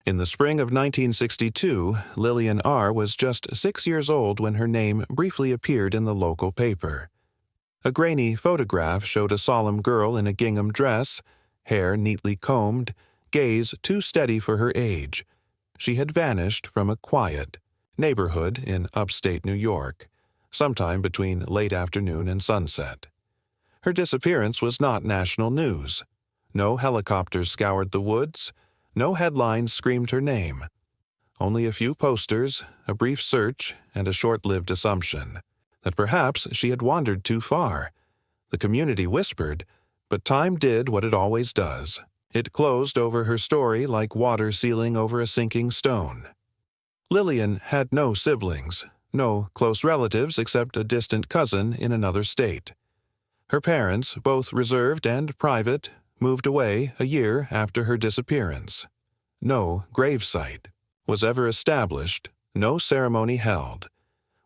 In the spring of 1962, Lillian R. was just 6 years old when her name briefly appeared in the local paper. A grainy photograph showed a solemn girl in a gingham dress, hair neatly combed, gaze too steady for her age. She had vanished from a quiet neighborhood in upstate New York, sometime between late afternoon and sunset. Her disappearance was not national news. No helicopters scoured the woods. No headlines screamed her name. Only a few posters, a brief search, and a short-lived assumption that perhaps she had wandered too far. The community whispered, but time did what it always does. It closed over her story like water sealing over a sinking stone. Lillian had no siblings, no close relatives except a distant cousin in another state. Her parents, both reserved and private, moved away a year after her disappearance. No gravesite was ever established, no ceremony held.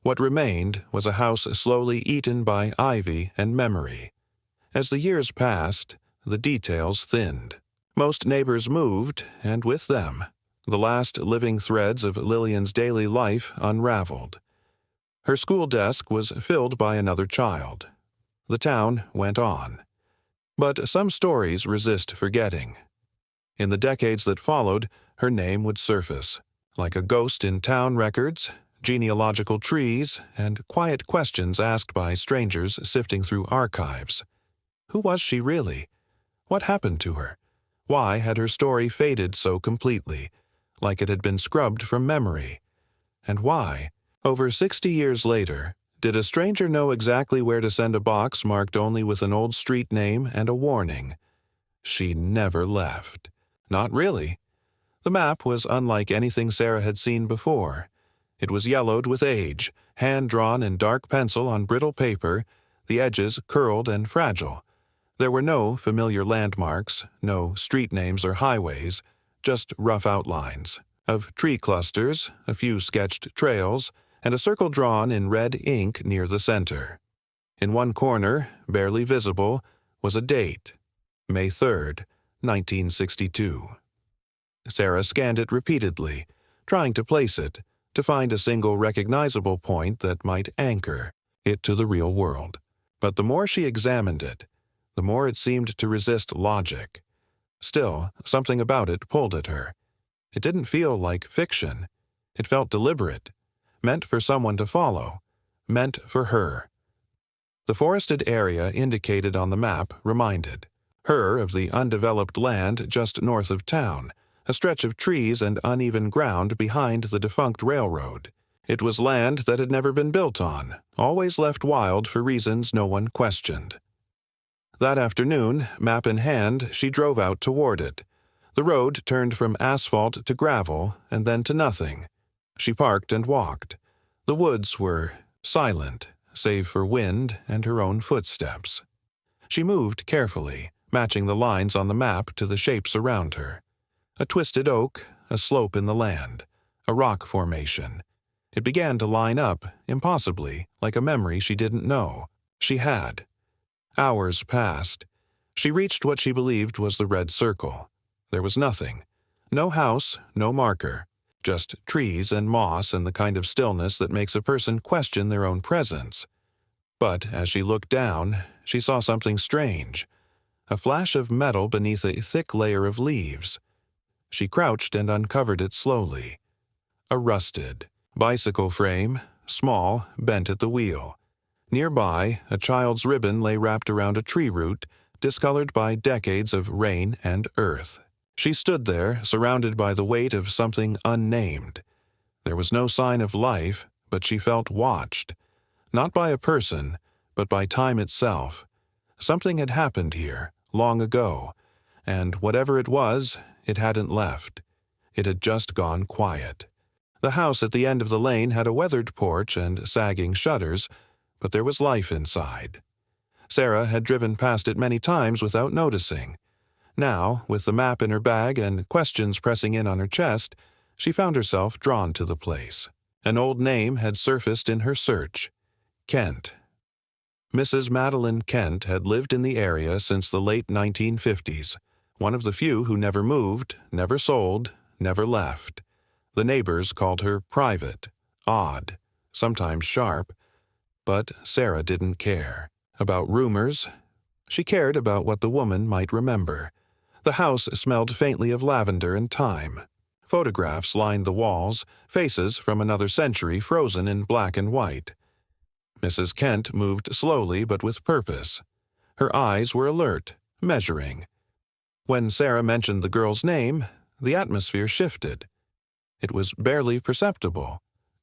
What remained was a house slowly eaten by ivy and memory. As the years passed, the details thinned. Most neighbors moved, and with them, the last living threads of Lillian's daily life unraveled. Her school desk was filled by another child. The town went on. But some stories resist forgetting. In the decades that followed, her name would surface, like a ghost in town records, genealogical trees, and quiet questions asked by strangers sifting through archives. Who was she really? What happened to her? Why had her story faded so completely, like it had been scrubbed from memory? And why, over 60 years later, did a stranger know exactly where to send a box marked only with an old street name and a warning? She never left. Not really. The map was unlike anything Sarah had seen before. It was yellowed with age, hand-drawn in dark pencil on brittle paper, the edges curled and fragile. There were no familiar landmarks, no street names or highways, just rough outlines of tree clusters, a few sketched trails, and a circle drawn in red ink near the center. In one corner, barely visible, was a date, May 3rd, 1962. Sarah scanned it repeatedly, trying to place it, to find a single recognizable point that might anchor it to the real world. But the more she examined it, the more it seemed to resist logic. Still, something about it pulled at her. It didn't feel like fiction. It felt deliberate, meant for someone to follow, meant for her. The forested area indicated on the map reminded her of the undeveloped land just north of town, a stretch of trees and uneven ground behind the defunct railroad. It was land that had never been built on, always left wild for reasons no one questioned. That afternoon, map in hand, she drove out toward it. The road turned from asphalt to gravel and then to nothing. She parked and walked. The woods were silent, save for wind and her own footsteps. She moved carefully, matching the lines on the map to the shapes around her. A twisted oak, a slope in the land, a rock formation. It began to line up, impossibly, like a memory she didn't know she had. Hours passed. She reached what she believed was the red circle. There was nothing. No house, no marker. Just trees and moss and the kind of stillness that makes a person question their own presence. But as she looked down, she saw something strange. A flash of metal beneath a thick layer of leaves. She crouched and uncovered it slowly. A rusted bicycle frame, small, bent at the wheel. Nearby, a child's ribbon lay wrapped around a tree root, discolored by decades of rain and earth. She stood there, surrounded by the weight of something unnamed. There was no sign of life, but she felt watched. Not by a person, but by time itself. Something had happened here, long ago, and whatever it was, it hadn't left. It had just gone quiet. The house at the end of the lane had a weathered porch and sagging shutters, but there was life inside. Sarah had driven past it many times without noticing. Now, with the map in her bag and questions pressing in on her chest, she found herself drawn to the place. An old name had surfaced in her search: Kent. Mrs. Madeline Kent had lived in the area since the late 1950s, one of the few who never moved, never sold, never left. The neighbors called her private, odd, sometimes sharp, but Sarah didn't care. About rumors, she cared about what the woman might remember. The house smelled faintly of lavender and thyme. Photographs lined the walls, faces from another century frozen in black and white. Mrs. Kent moved slowly but with purpose. Her eyes were alert, measuring. When Sarah mentioned the girl's name, the atmosphere shifted. It was barely perceptible,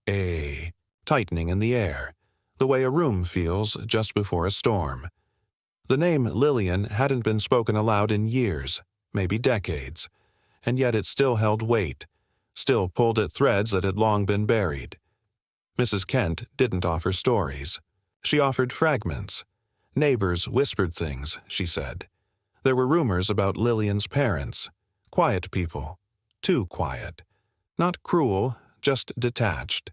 a tightening in the air, the way a room feels just before a storm. The name Lillian hadn't been spoken aloud in years, maybe decades, and yet it still held weight, still pulled at threads that had long been buried. Mrs. Kent didn't offer stories. She offered fragments. Neighbors whispered things, she said. There were rumors about Lillian's parents. Quiet people. Too quiet. Not cruel, just detached.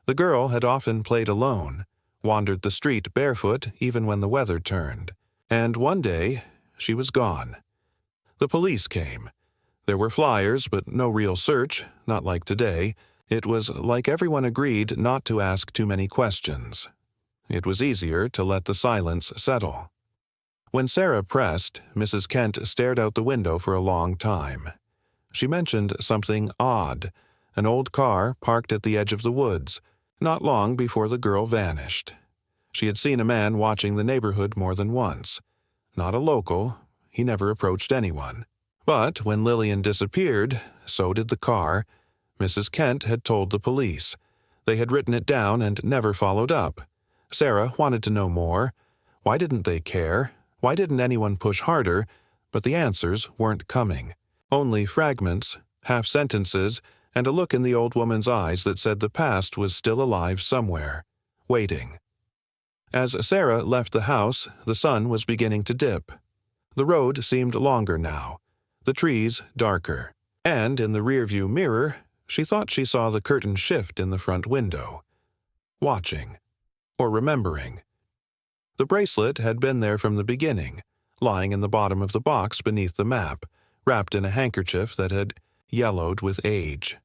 The girl had often played alone, wandered the street barefoot even when the weather turned. And one day, she was gone. The police came. There were flyers, but no real search, not like today. It was like everyone agreed not to ask too many questions. It was easier to let the silence settle. When Sarah pressed, Mrs. Kent stared out the window for a long time. She mentioned something odd, an old car parked at the edge of the woods, not long before the girl vanished. She had seen a man watching the neighborhood more than once. Not a local, he never approached anyone. But when Lillian disappeared, so did the car. Mrs. Kent had told the police. They had written it down and never followed up. Sarah wanted to know more. Why didn't they care? Why didn't anyone push harder? But the answers weren't coming. Only fragments, half-sentences, and a look in the old woman's eyes that said the past was still alive somewhere, waiting. As Sarah left the house, the sun was beginning to dip. The road seemed longer now, the trees darker, and in the rearview mirror, she thought she saw the curtain shift in the front window. Watching, or remembering. The bracelet had been there from the beginning, lying in the bottom of the box beneath the map, wrapped in a handkerchief that had yellowed with age.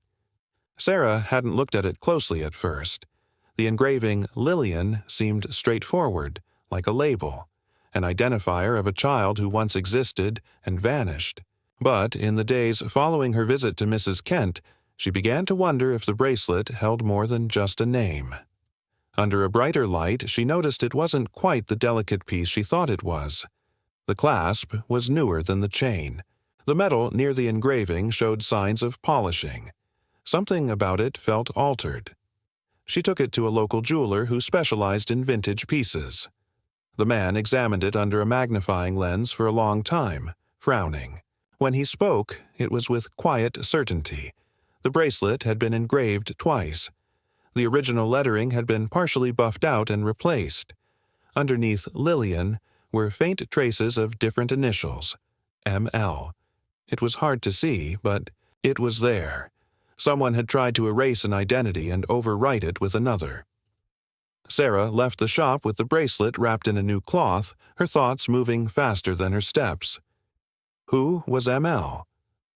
Sarah hadn't looked at it closely at first. The engraving Lillian seemed straightforward, like a label, an identifier of a child who once existed and vanished. But in the days following her visit to Mrs. Kent, she began to wonder if the bracelet held more than just a name. Under a brighter light, she noticed it wasn't quite the delicate piece she thought it was. The clasp was newer than the chain. The metal near the engraving showed signs of polishing. Something about it felt altered. She took it to a local jeweler who specialized in vintage pieces. The man examined it under a magnifying lens for a long time, frowning. When he spoke, it was with quiet certainty. The bracelet had been engraved twice. The original lettering had been partially buffed out and replaced. Underneath Lillian were faint traces of different initials, M.L. It was hard to see, but it was there. Someone had tried to erase an identity and overwrite it with another. Sarah left the shop with the bracelet wrapped in a new cloth, her thoughts moving faster than her steps. Who was M.L.?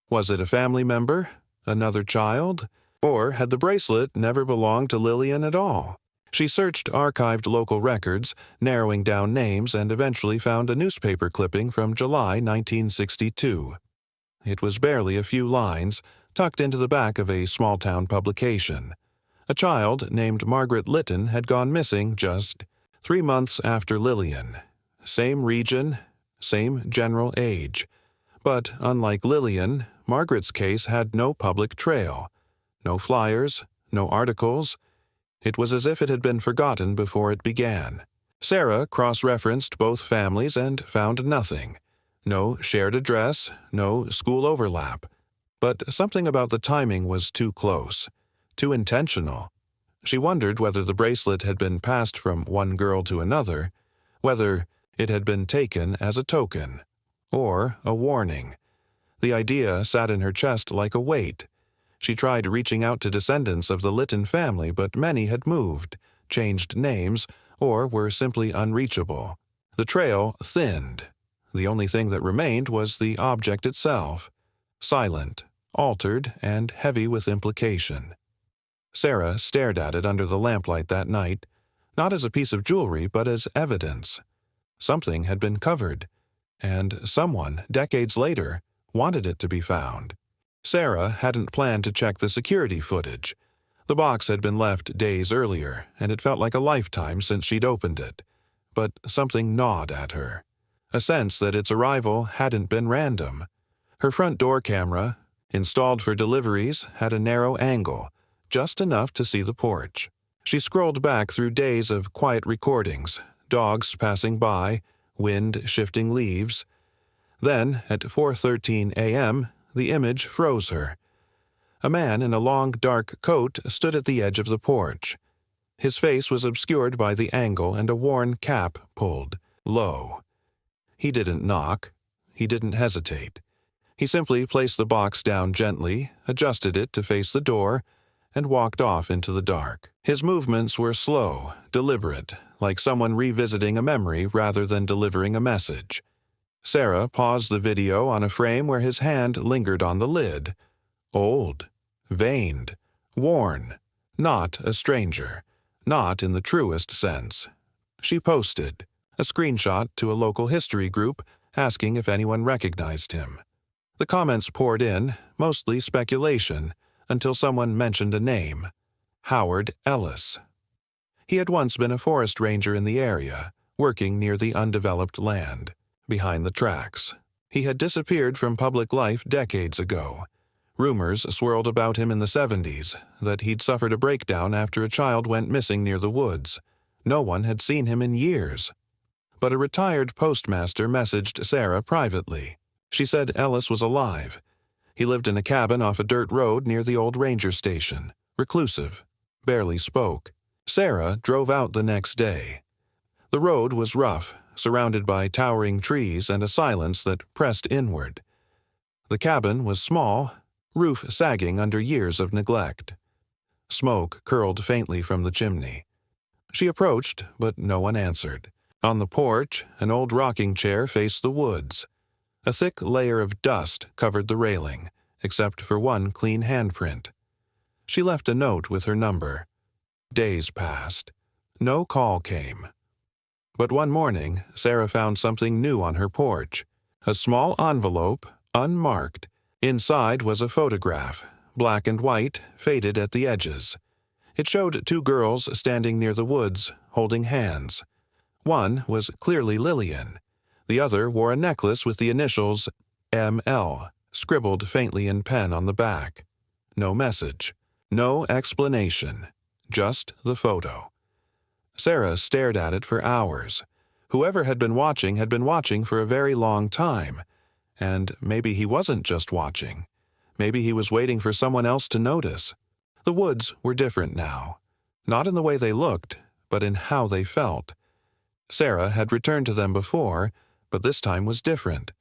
Was it a family member? Another child? Or had the bracelet never belonged to Lillian at all? She searched archived local records, narrowing down names, and eventually found a newspaper clipping from July 1962. It was barely a few lines, tucked into the back of a small-town publication. A child named Margaret Litton had gone missing just 3 months after Lillian. Same region, same general age. But unlike Lillian, Margaret's case had no public trail. No flyers, no articles. It was as if it had been forgotten before it began. Sarah cross-referenced both families and found nothing. No shared address, no school overlap. But something about the timing was too close, too intentional. She wondered whether the bracelet had been passed from one girl to another, whether it had been taken as a token, or a warning. The idea sat in her chest like a weight. She tried reaching out to descendants of the Litton family, but many had moved, changed names, or were simply unreachable. The trail thinned. The only thing that remained was the object itself, silent, altered and heavy with implication. Sarah stared at it under the lamplight that night, not as a piece of jewelry but as evidence. Something had been covered, and someone, decades later, wanted it to be found. Sarah hadn't planned to check the security footage. The box had been left days earlier, and it felt like a lifetime since she'd opened it. But something gnawed at her. A sense that its arrival hadn't been random. Her front door camera, installed for deliveries, had a narrow angle, just enough to see the porch. She scrolled back through days of quiet recordings, dogs passing by, wind shifting leaves. Then, at 4:13 a.m., the image froze her. A man in a long, dark coat stood at the edge of the porch. His face was obscured by the angle and a worn cap pulled low. He didn't knock. He didn't hesitate. He simply placed the box down gently, adjusted it to face the door, and walked off into the dark. His movements were slow, deliberate, like someone revisiting a memory rather than delivering a message. Sarah paused the video on a frame where his hand lingered on the lid. Old, veined, worn, not a stranger, not in the truest sense. She posted a screenshot to a local history group asking if anyone recognized him. The comments poured in, mostly speculation, until someone mentioned a name: Howard Ellis. He had once been a forest ranger in the area, working near the undeveloped land, behind the tracks. He had disappeared from public life decades ago. Rumors swirled about him in the 70s that he'd suffered a breakdown after a child went missing near the woods. No one had seen him in years. But a retired postmaster messaged Sarah privately. She said Ellis was alive. He lived in a cabin off a dirt road near the old ranger station, reclusive, barely spoke. Sarah drove out the next day. The road was rough, surrounded by towering trees and a silence that pressed inward. The cabin was small, roof sagging under years of neglect. Smoke curled faintly from the chimney. She approached, but no one answered. On the porch, an old rocking chair faced the woods. A thick layer of dust covered the railing, except for one clean handprint. She left a note with her number. Days passed. No call came. But one morning, Sarah found something new on her porch. A small envelope, unmarked. Inside was a photograph, black and white, faded at the edges. It showed two girls standing near the woods, holding hands. One was clearly Lillian. The other wore a necklace with the initials ML, scribbled faintly in pen on the back. No message. No explanation. Just the photo. Sarah stared at it for hours. Whoever had been watching for a very long time. And maybe he wasn't just watching. Maybe he was waiting for someone else to notice. The woods were different now. Not in the way they looked, but in how they felt. Sarah had returned to them before, but this time was different.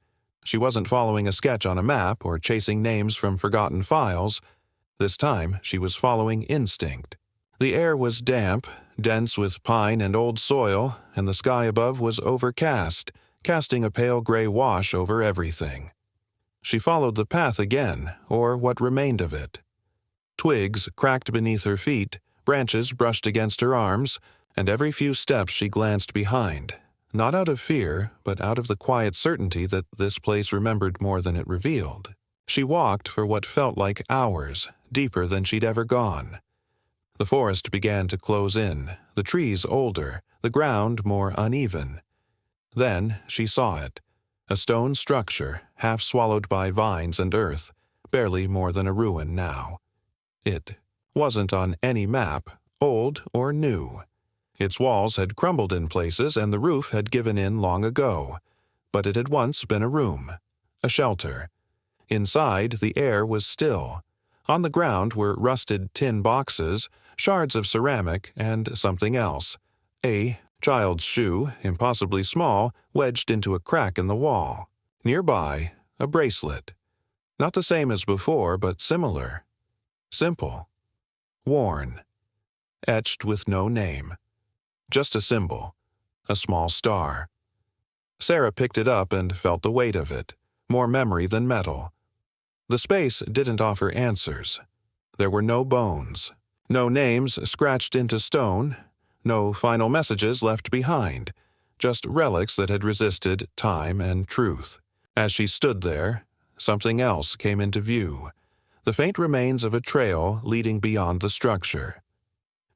She wasn't following a sketch on a map or chasing names from forgotten files. This time she was following instinct. The air was damp, dense with pine and old soil, and the sky above was overcast, casting a pale gray wash over everything. She followed the path again, or what remained of it. Twigs cracked beneath her feet, branches brushed against her arms, and every few steps she glanced behind, not out of fear, but out of the quiet certainty that this place remembered more than it revealed. She walked for what felt like hours, deeper than she'd ever gone. The forest began to close in, the trees older, the ground more uneven. Then she saw it, a stone structure half swallowed by vines and earth, barely more than a ruin now. It wasn't on any map, old or new. Its walls had crumbled in places and the roof had given in long ago, but it had once been a room, a shelter. Inside, the air was still. On the ground were rusted tin boxes, shards of ceramic, and something else. A child's shoe, impossibly small, wedged into a crack in the wall. Nearby, a bracelet. Not the same as before, but similar. Simple. Worn. Etched with no name. Just a symbol. A small star. Sarah picked it up and felt the weight of it, more memory than metal. The space didn't offer answers. There were no bones, no names scratched into stone, no final messages left behind, just relics that had resisted time and truth. As she stood there, something else came into view, the faint remains of a trail leading beyond the structure.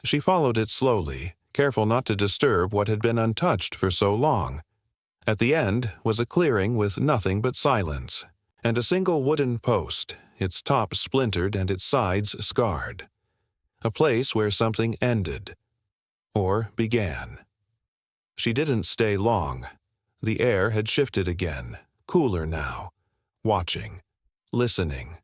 She followed it slowly, careful not to disturb what had been untouched for so long. At the end was a clearing with nothing but silence, and a single wooden post, its top splintered and its sides scarred. A place where something ended, or began. She didn't stay long. The air had shifted again, cooler now, watching, listening.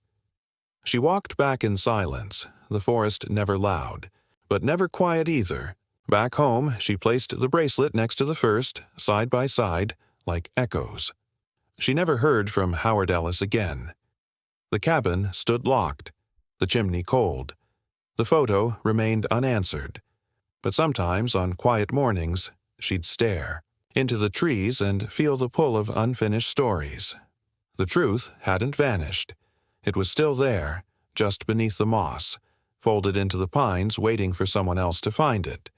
She walked back in silence, the forest never loud, but never quiet either. Back home, she placed the bracelet next to the first, side by side, like echoes. She never heard from Howard Ellis again. The cabin stood locked, the chimney cold. The photo remained unanswered. But sometimes, on quiet mornings, she'd stare into the trees and feel the pull of unfinished stories. The truth hadn't vanished. It was still there, just beneath the moss, folded into the pines waiting for someone else to find it.